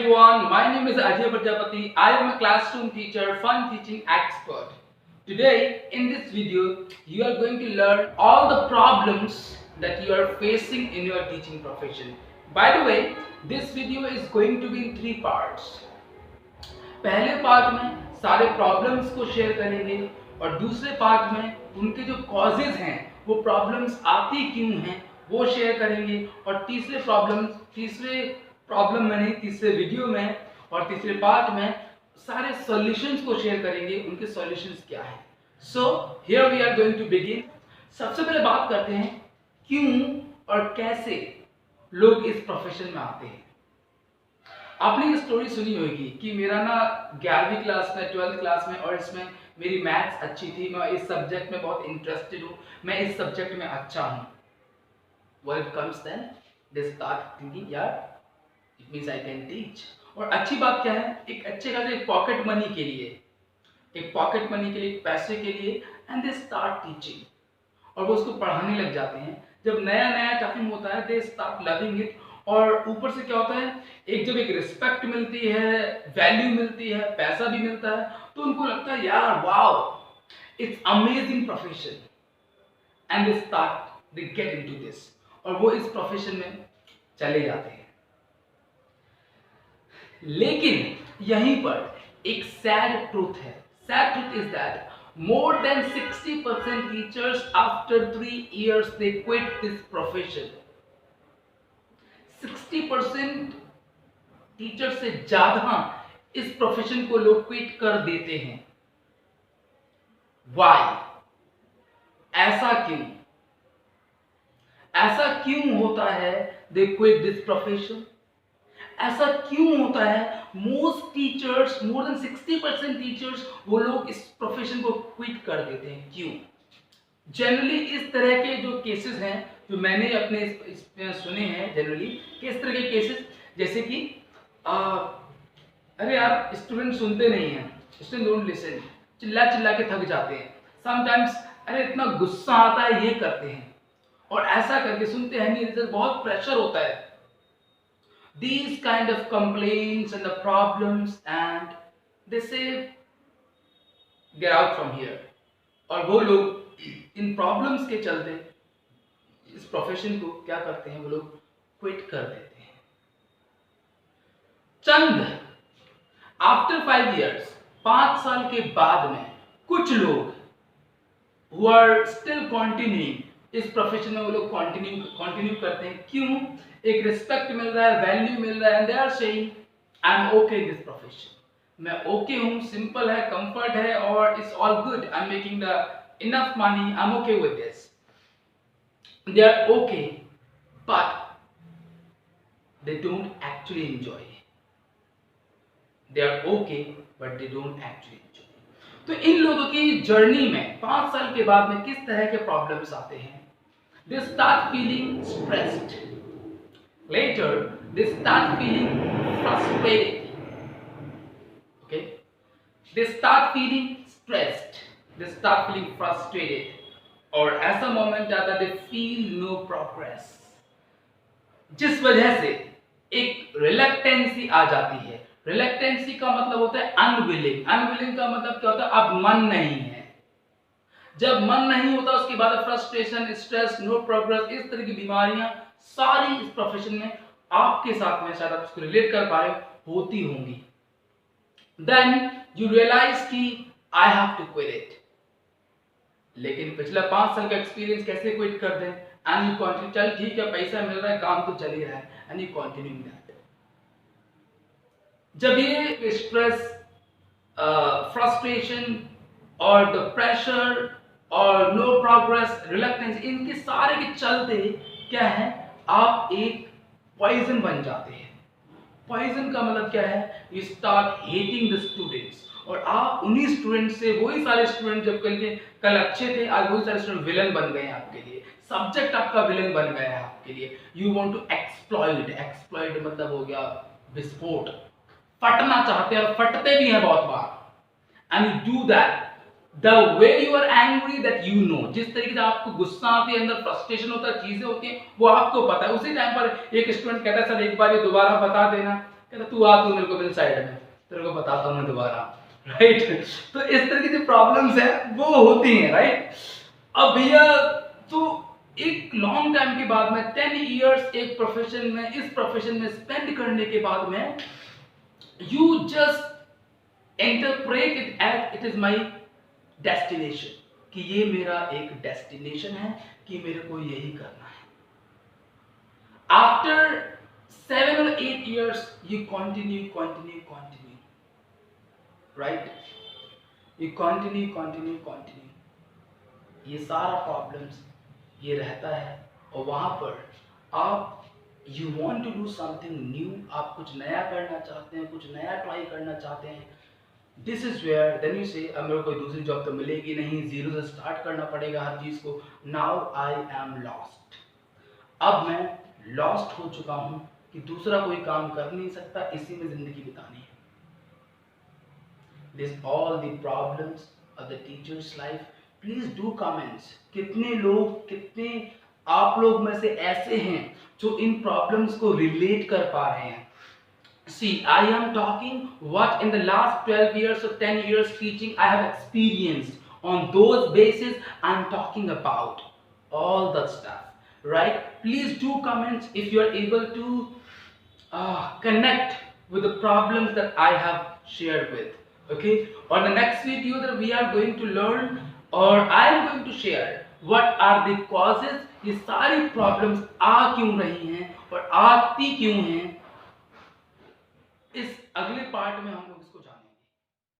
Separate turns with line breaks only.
everyone, my name is Ajay Prajapati. I am a classroom teacher, fun teaching expert. Today, in this video, you are going to learn all the problems that you are facing in your teaching profession. By the way, this video is going to be in 3 parts. पहले part में सारे problems को share करेंगे और दूसरे part में उनके जो कॉजेज हैं, वो प्रॉब्लम्स आती क्यों हैं, वो शेयर करेंगे और तीसरे वीडियो में और तीसरे पार्ट में सारे सॉल्यूशंस को शेयर करेंगे, उनके सॉल्यूशंस क्या है। So here we are going to begin. सबसे पहले बात करते हैं क्यों और कैसे लोग इस प्रोफेशन में आते हैं। आपने ये स्टोरी सुनी होगी कि मेरा ना 11वीं क्लास में 12th क्लास में और इसमें मेरी मैथ्स अच्छी थी, मैं इस सब्जेक्ट में बहुत इंटरेस्टेड हूँ, मैं इस सब्जेक्ट में अच्छा हूँ। When it comes then they start thinking यार it means I can teach। और अच्छी बात क्या है, एक अच्छे खासे पॉकेट मनी के लिए, एक पैसे के लिए एंड दे स्टार्ट टीचिंग और वो उसको पढ़ाने लग जाते हैं। जब नया नया टाइम होता है दे स्टार्ट लविंग इट और ऊपर से क्या होता है, जब एक रिस्पेक्ट मिलती है, वैल्यू मिलती है, पैसा भी मिलता है, तो उनको लगता है यार wow it's amazing profession and they get into this और वो इस प्रोफेशन में चले जाते हैं। लेकिन यहीं पर एक सैड ट्रूथ है। Sad truth is that more than 60% teachers after 3 years they quit this profession। 60% teacher से ज्यादा इस प्रोफेशन को लोग क्विट कर देते हैं। Why? ऐसा क्यों होता है they quit this profession? ऐसा क्यों होता है most teachers, more than 60% teachers, वो लोग इस प्रोफेशन को क्विट कर देते हैं? क्यों? जनरली इस तरह के जो केसेस हैं जो मैंने अपने इसमें सुने हैं, जनरली किस तरह के केसेस, जैसे कि अरे यार स्टूडेंट सुनते नहीं हैं, स्टूडेंट डोंट लिसन, चिल्ला के थक जाते हैं। समटाइम्स अरे इतना गुस्सा आता है ये करते हैं और ऐसा करके सुनते हैं नहीं, रिजल्ट बहुत प्रेशर होता है। These kind of complaints and the problems and they say get out from here और वो लोग इन प्रॉब्लम्स के चलते इस प्रोफेशन को क्या करते हैं, वो लोग क्विट कर देते हैं। आफ्टर 5 years, 5 साल के बाद में कुछ लोग who are still continuing इस प्रोफेशन में, वो लोग कंटिन्यू करते हैं। क्यों? एक रिस्पेक्ट मिल रहा है, वैल्यू मिल रहा है and they are saying I am okay in this profession. मैं ओके हूँ, सिंपल है, कंफर्ट है और it's all good, I am making the enough money, I am okay with this. They are okay but they don't actually enjoy. They are okay but they don't actually enjoy. तो इन लोगों की journey में 5 साल के बाद में किस तरह के प्रॉब्लम्स आते हैं? They start feeling stressed. Later, they start feeling frustrated. Okay? They start feeling stressed. They start feeling frustrated. और ऐसा मोमेंट आता है they feel no progress. जिस वजह से एक रिलक्टेंसी आ जाती है। रिलक्टेंसी का मतलब होता है अनविलिंग। अनविलिंग का मतलब क्या होता है? अब मन नहीं है। जब मन नहीं होता उसके बाद फ्रस्ट्रेशन, स्ट्रेस, नो प्रोग्रेस, इस तरह की बीमारियां सारी इस प्रोफेशन में आपके साथ में, शायद आप इसको रिलेट कर पा रहे हो, होती होंगी। देन यू रियलाइज कि I have to quit it. लेकिन पिछला 5 साल का एक्सपीरियंस कैसे क्विट कर दें? एंड यू कंटिन्यू, चल ठीक है पैसा मिल रहा है, काम तो चल ही रहा है, एंड यू कंटिन्यू दैट। जब ये स्ट्रेस, फ्रस्ट्रेशन और द प्रेशर और नो प्रोग्रेस, रिलक्टेंस, इनके सारे के चलते क्या है, आप एक पॉइजन बन जाते हैं। पॉइजन का मतलब क्या है? You start hating the students और आप उन्हीं स्टूडेंट से, वही सारे स्टूडेंट जब कल अच्छे थे, आज वही सारे स्टूडेंट विलन बन गए हैं आपके लिए, सब्जेक्ट आपका विलन बन गया है आपके लिए। You want to exploit. Exploit मतलब हो गया विस्फोट, फटना चाहते हैं और फटते भी हैं बहुत बार। And you do that the way you are angry that you know। जिस तरीके से आपको गुस्सा आती है, अंदर फ्रस्ट्रेशन होता है, चीजें होती हैं, वो आपको पता है। उसी टाइम पर एक स्टूडेंट कहता है सर एक बार ये दोबारा बता देना, कहता तू आ, तू मेरे को मिल साइड में, तेरे को बताता हूँ मैं दोबारा, राइट। तो इस तरह की जो प्रॉब्लम्स है वो होती हैं, राइट। अब भैया तो एक लॉन्ग टाइम के बाद में 10 इयर्स एक प्रोफेशन में, इस प्रोफेशन में स्पेंड करने के बाद में you just interpret it as it is my destination, कि ये मेरा एक डेस्टिनेशन है, कि मेरे को यही करना है। After 7 or 8 years you continue, right? You continue, ये सारा प्रॉब्लम्स ये रहता है, और वहां पर आप you want to do something new, आप कुछ नया करना चाहते हैं, कुछ नया ट्राई करना चाहते हैं। This is where then you say अब मेरे को कोई दूसरी जॉब तो मिलेगी नहीं, जीरो से स्टार्ट करना पड़ेगा हर चीज को। नाउ आई एम लॉस्ट, अब मैं लॉस्ट हो चुका हूं कि दूसरा कोई काम कर नहीं सकता, इसी में जिंदगी बितानी है। This all the problems of the teachers life. Please do comments, कितने लोग, कितने आप लोग में से ऐसे हैं जो इन प्रॉब्लम्स को रिलेट कर पा रहे हैं। See, I am talking what in the last 12 years or 10 years teaching I have experienced. On those basis, I am talking about all that stuff, right? Please do comments if you are able to connect with the problems that I have shared with. Okay, on the next video that we are going to learn, or I am going to share what are the causes, ये सारी problems आ क्यों रही हैं और आती क्यों हैं, इस अगले पार्ट में हम लोग